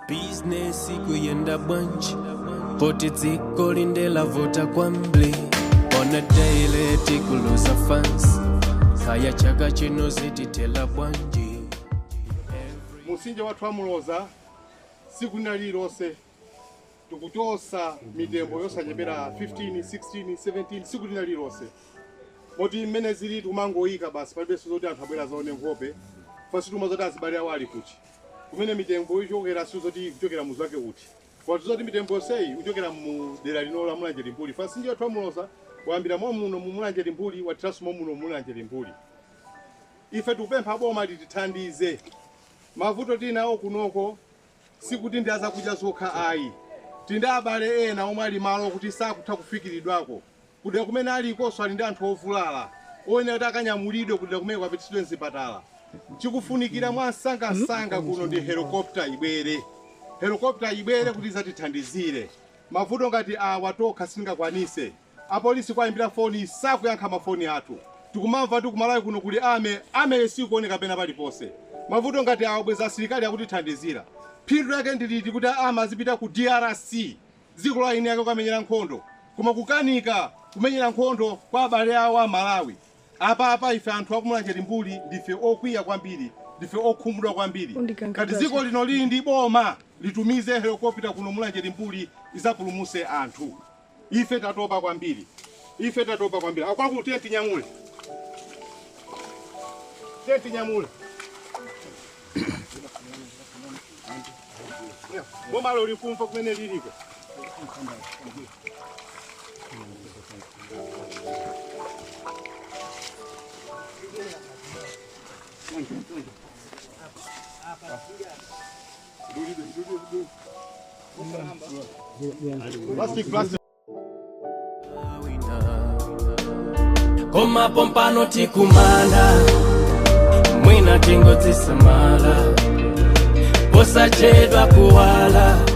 Business ikuyenda bwanji poti dziko lindela vota kwambli on a daily tikuluza fans kaya chaka chino zititela bwanji musinje wathu amuloza siku linalilonse tikuchosa mitembo yosachepera 15 16 17 siku linalilonse moti mmene zili tumangoyika basi palibenso zoti anthu abwera zaone nkhope fasi tuma zoti azibale awo ali kuti kumene mitembo ichokera sizoti kuchokera muzi wake uti kwati zoti mitembo yonseyi kuchokera mu dera lino la Mulanje Limbuli fasi ndiye wathu amuloza wayambira muno mu Mulanje Limbuli wathiranso muno mu Mulanje Limbuli. Ife tukupempha boma litithandize mavuto tinawo kunoko sikuti ndi azakudya zokha ayi tindi abale ena omwe ali malo kuti sakutha kufikiridwako kudera kumene alikonso ali ndi anthu ovulala oyenera kuti akanyamulidwe kudera kumene kwapititsidwe mzipatala. Chikufunikira mwansanga kuno ndi helicopter ibwere kuti izatithandizire mavuto ngati awa tokha singakwanise. Apolisi kwayimbira foni sakuyankha mafoni athu tikumamva tikumalawi kuno kuli ame sikuoneka pena palipose. Mavuto ngati awa bweza asilikali akutithandizira phindu lake ndiliti kuti azipita ku DRC dziko la ine yake kukamenyera nkhondo koma kukanika kumenyera nkhondo kwa abale awo a Malawi. Apa ife anthu akumulanje Limbuli ndife okwiya kwambiri ndife okhumudwa kwambiri kati dziko lino lili ndi boma litumize helicopter kuno Mulanje Limbuli izapulumuse anthu. Ife tatopa kwambiri akwaku tenti nyamule boma lo likumva kumene liliko plastic koma pompano tikumana mwina tingo tisamala posachedwa kuwala